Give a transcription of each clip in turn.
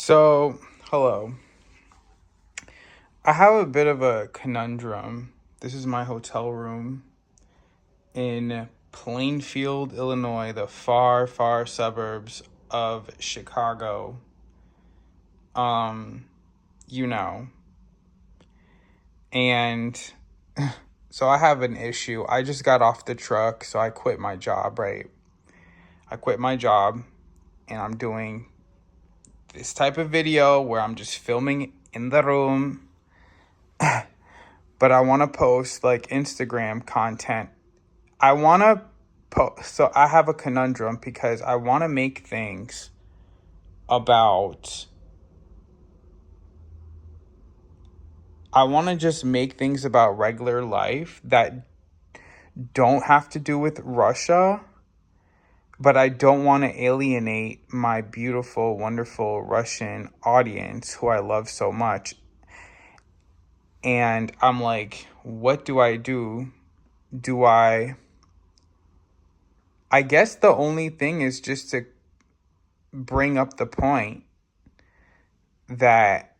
So, hello. I have a bit of a conundrum. This is my hotel room in Plainfield, Illinois, the far, far suburbs of Chicago. Um, you know. And so I have an issue. I just got off the truck, so I quit my job, right? I quit my job and I'm doing this type of video where I'm just filming in the room. But I want to post like Instagram content. I want to post. So I have a conundrum because I want to make things about. I want to just make things about regular life that don't have to do with Russia, but I don't want to alienate my beautiful, wonderful Russian audience who I love so much. And I'm like, what do I do? I guess the only thing is just to bring up the point that,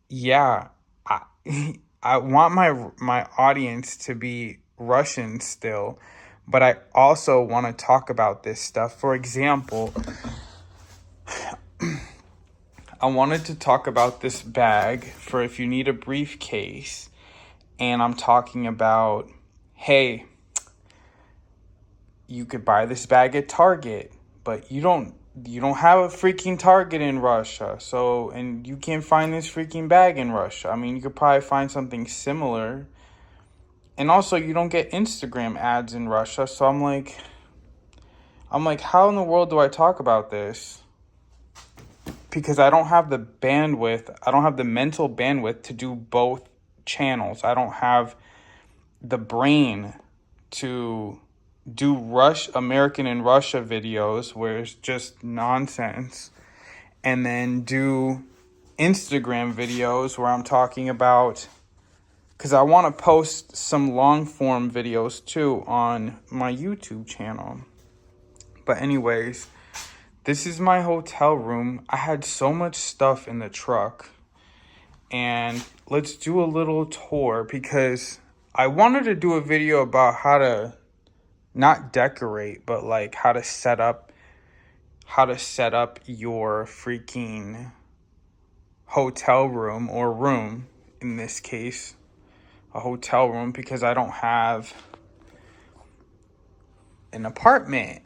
yeah, I, I want my audience to be Russian still, but I also want to talk about this stuff. For example, I wanted to talk about this bag for if you need a briefcase, and I'm talking about, hey, you could buy this bag at Target, but you don't have a freaking Target in Russia. So, and you can't find this freaking bag in Russia. I mean, you could probably find something similar. And also, you don't get Instagram ads in Russia. So I'm like, how in the world do I talk about this? Because I don't have the bandwidth. I don't have the mental bandwidth to do both channels. I don't have the brain to do American and Russia videos where it's just nonsense, and then do Instagram videos where I'm talking about, because I want to post some long form videos too on my YouTube channel. But anyways, this is my hotel room. I had so much stuff in the truck, and let's do a little tour because I wanted to do a video about how to not decorate, but like how to set up your freaking hotel room, or room in this case, a hotel room, because I don't have an apartment.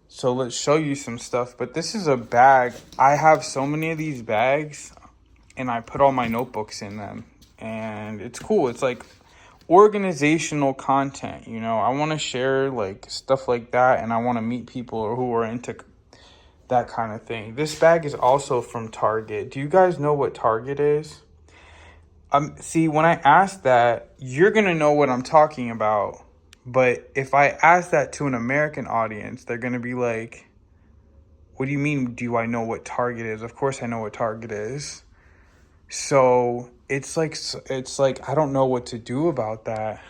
So let's show you some stuff. But this is a bag. I have so many of these bags and I put all my notebooks in them, and it's cool. It's like organizational content, I want to share like stuff like that, and I want to meet people who are into that kind of thing. This bag is also from Target. Do you guys know what Target is? See, when I ask that, you're gonna know what I'm talking about. But if I ask that to an American audience, they're gonna be like, what do you mean, do I know what Target is? Of course I know what Target is. So it's like I don't know what to do about that.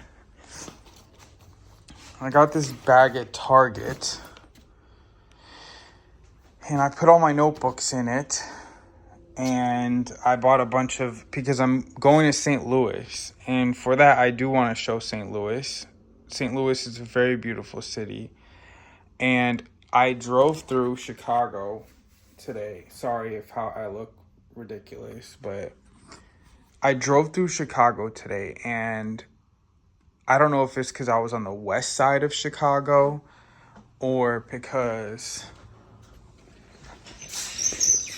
I got this bag at Target, and I put all my notebooks in it, and I bought a bunch because I'm going to St. Louis, and for that I do want to show St. Louis. St. Louis is a very beautiful city, and I drove through Chicago today. Sorry if how I look ridiculous, but I drove through Chicago today, and I don't know if it's because I was on the west side of Chicago or because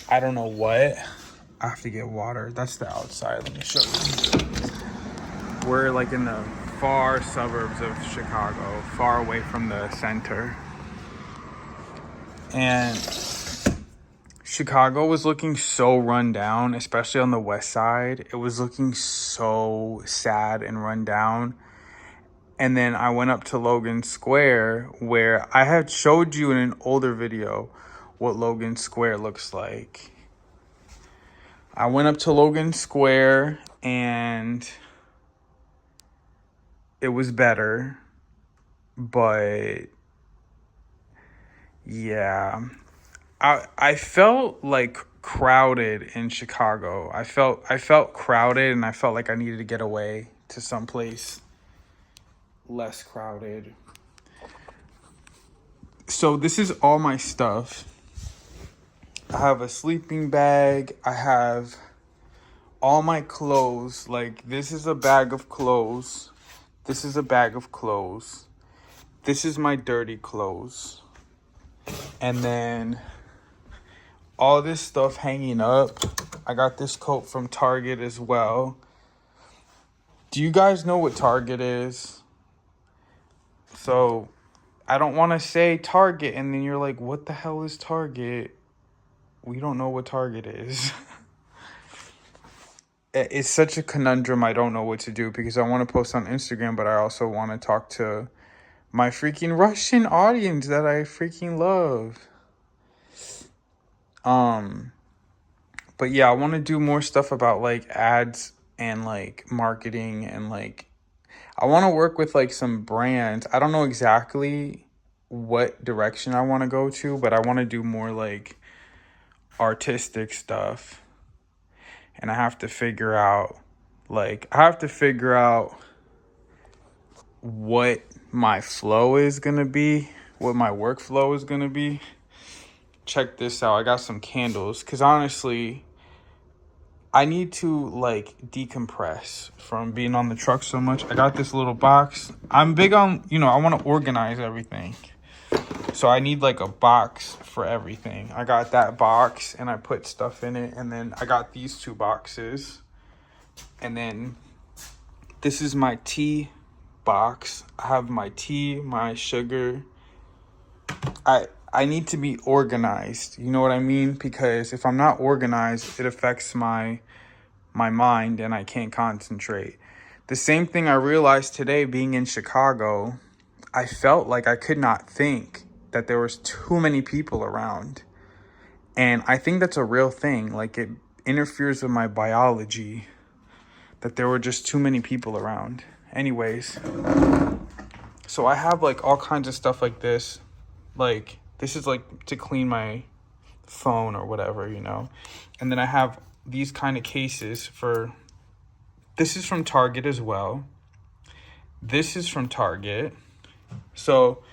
I don't know what. I have to get water. That's the outside. Let me show you. We're like in the far suburbs of Chicago, far away from the center. And Chicago was looking so run down, especially on the west side. It was looking so sad and run down. And then I went up to Logan Square, where I had showed you in an older video what Logan Square looks like. I went up to Logan Square and it was better. But yeah, I felt like crowded in Chicago. I felt crowded, and I felt like I needed to get away to someplace less crowded. So this is all my stuff. I have a sleeping bag. I have all my clothes. Like, this is a bag of clothes. This is a bag of clothes. This is my dirty clothes. And then all this stuff hanging up. I got this coat from Target as well. Do you guys know what Target is? So I don't want to say Target and then you're like, what the hell is Target? We don't know what Target is. It's such a conundrum. I don't know what to do because I want to post on Instagram, but I also want to talk to my freaking Russian audience that I freaking love. But yeah, I want to do more stuff about like ads and like marketing, and like I want to work with like some brands. I don't know exactly what direction I want to go to, but I want to do more like artistic stuff. And I have to figure out what my flow is going to be, what my workflow is going to be. Check this out. I got some candles because honestly, I need to like decompress from being on the truck so much. I got this little box. I'm big on, I want to organize everything. So I need like a box for everything. I got that box and I put stuff in it. And then I got these 2 boxes. And then this is my tea box. I have my tea, my sugar. I need to be organized. You know what I mean? Because if I'm not organized, it affects my mind and I can't concentrate. The same thing I realized today being in Chicago. I felt like I could not think, that there was too many people around. And I think that's a real thing. Like, it interferes with my biology that there were just too many people around. Anyways, so I have like all kinds of stuff like this. Like, this is like to clean my phone or whatever, And then I have these kind of cases this is from Target as well. This is from Target. So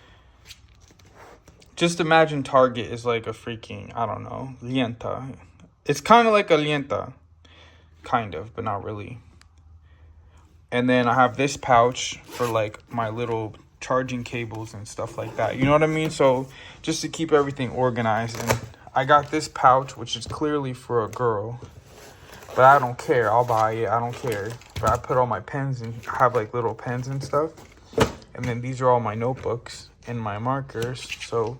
just imagine Target is like a freaking, I don't know, lienta. It's kind of like a lienta. Kind of, but not really. And then I have this pouch for like my little charging cables and stuff like that. You know what I mean? So just to keep everything organized. And I got this pouch, which is clearly for a girl. But I don't care. I'll buy it. I don't care. But I put all my pens and I have like little pens and stuff. And then these are all my notebooks and my markers. So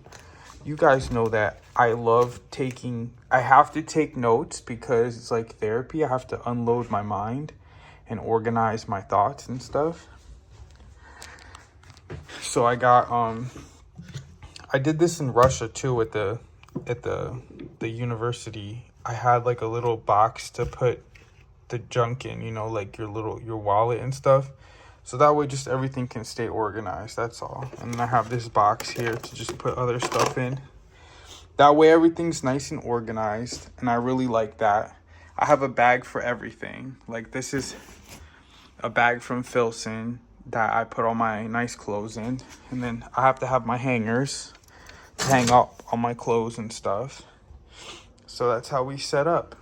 you guys know that I have to take notes because it's like therapy. I have to unload my mind and organize my thoughts and stuff. So I got, I did this in Russia too at the university. I had like a little box to put the junk in, like your wallet and stuff. So that way just everything can stay organized, that's all. And then I have this box here to just put other stuff in. That way everything's nice and organized, and I really like that. I have a bag for everything. Like, this is a bag from Filson that I put all my nice clothes in. And then I have to have my hangers to hang up all my clothes and stuff. So that's how we set up.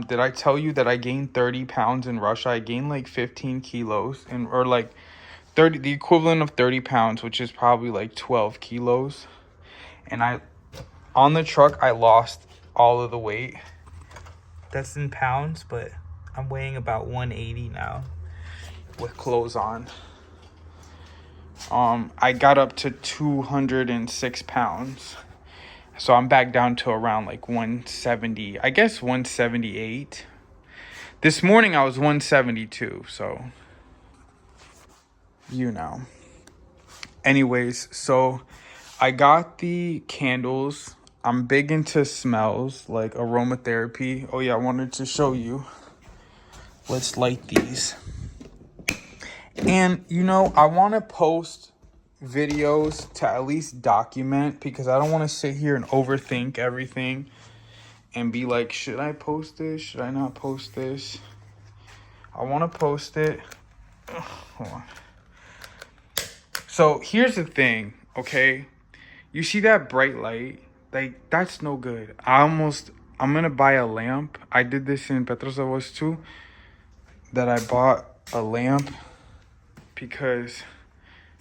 Did I tell you that I gained 30 pounds in Russia? I gained like 15 kilos or like 30, the equivalent of 30 pounds, which is probably like 12 kilos. And on the truck, I lost all of the weight. That's in pounds, but I'm weighing about 180 now with clothes on. I got up to 206 pounds. So I'm back down to around like 170, I guess 178. This morning I was 172, so Anyways, so I got the candles. I'm big into smells, like aromatherapy. Oh yeah, I wanted to show you. Let's light these. And I want to post videos to at least document, because I don't want to sit here and overthink everything and be like, should I post this? Should I not post this? I want to post it. Ugh, hold on. So here's the thing, okay? You see that bright light? Like, that's no good. I'm gonna buy a lamp. I did this in Petrozavodsk too. That I bought a lamp because,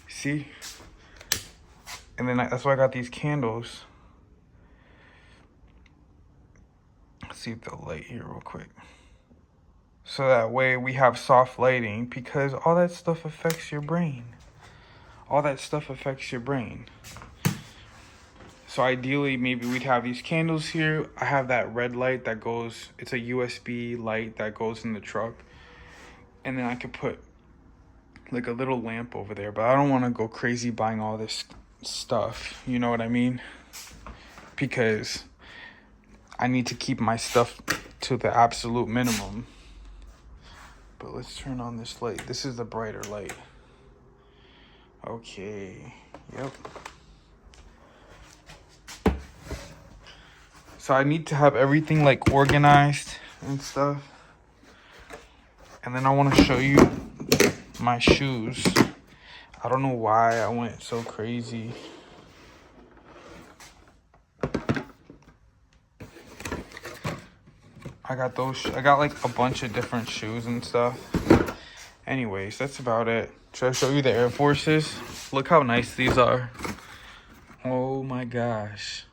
see? And then that's why I got these candles. Let's see if they'll light here real quick. So that way we have soft lighting, because all that stuff affects your brain. All that stuff affects your brain. So ideally, maybe we'd have these candles here. I have that red light that goes, it's a USB light that goes in the truck. And then I could put like a little lamp over there, but I don't want to go crazy buying all this stuff. You know what I mean? Because I need to keep my stuff to the absolute minimum. But let's turn on this light. This is the brighter light. Okay. Yep. So I need to have everything like organized and stuff. And then I want to show you my shoes. I don't know why I went so crazy. I got like a bunch of different shoes and stuff. Anyways, that's about it. Should I show you the Air Forces? Look how nice these are. Oh my gosh.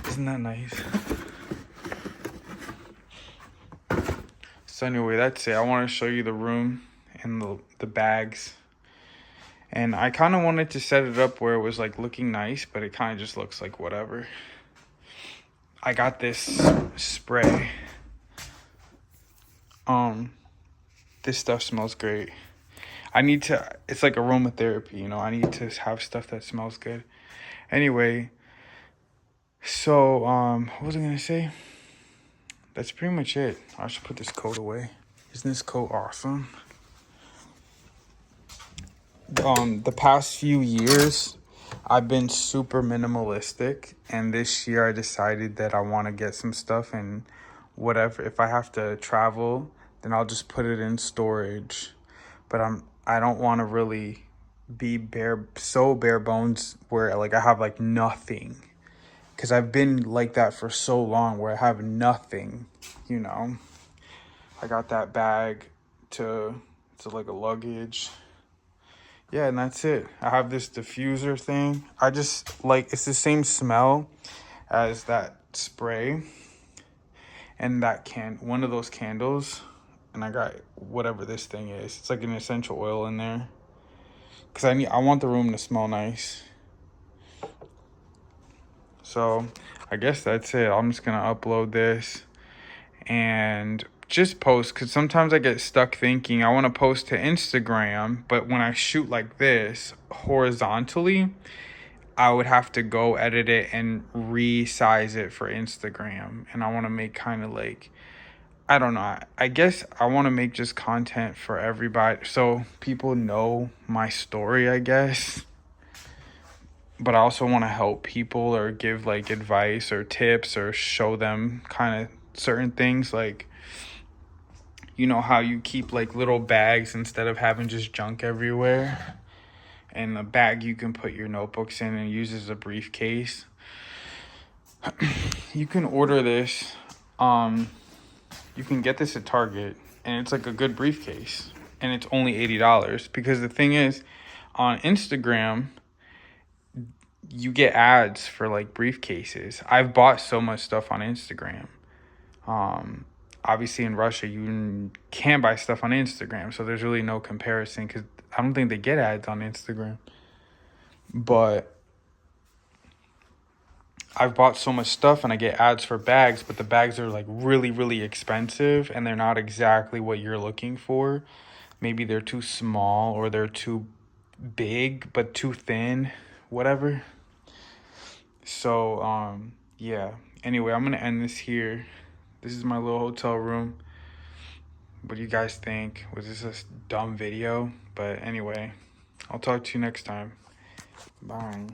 Isn't that nice? So anyway, that's it. I want to show you the room and the bags. And I kind of wanted to set it up where it was like looking nice, but it kind of just looks like whatever. I got this spray. This stuff smells great. It's like aromatherapy, you know. I need to have stuff that smells good. Anyway, so what was I gonna say? That's pretty much it. I should put this coat away. Isn't this coat awesome? The past few years, I've been super minimalistic, and this year I decided that I want to get some stuff, and whatever, if I have to travel, then I'll just put it in storage. But I don't want to really be bare bones where like I have like nothing, because I've been like that for so long where I have nothing, you know. I got that bag to like a luggage. Yeah, and that's it. I have this diffuser thing. I just like, it's the same smell as that spray and that one of those candles. And I got whatever this thing is. It's like an essential oil in there, because I want the room to smell nice. So I guess that's it. I'm just gonna upload this and just post, because sometimes I get stuck thinking I want to post to Instagram, but when I shoot like this horizontally, I would have to go edit it and resize it for Instagram. And I want to make kind of like, I don't know, I guess I want to make just content for everybody so people know my story, I guess. But I also want to help people or give like advice or tips or show them kind of certain things, like, you know how you keep like little bags instead of having just junk everywhere, and a bag you can put your notebooks in and use as a briefcase. You can order this. You can get this at Target, and it's like a good briefcase, and it's only $80, because the thing is, on Instagram, you get ads for like briefcases. I've bought so much stuff on Instagram. Obviously in Russia, you can't buy stuff on Instagram, so there's really no comparison, because I don't think they get ads on Instagram. But I've bought so much stuff and I get ads for bags, but the bags are like really, really expensive, and they're not exactly what you're looking for. Maybe they're too small, or they're too big but too thin, whatever. So yeah, anyway, I'm gonna end this here. This is my little hotel room. What do you guys think? Was this a dumb video? But anyway, I'll talk to you next time. Bye.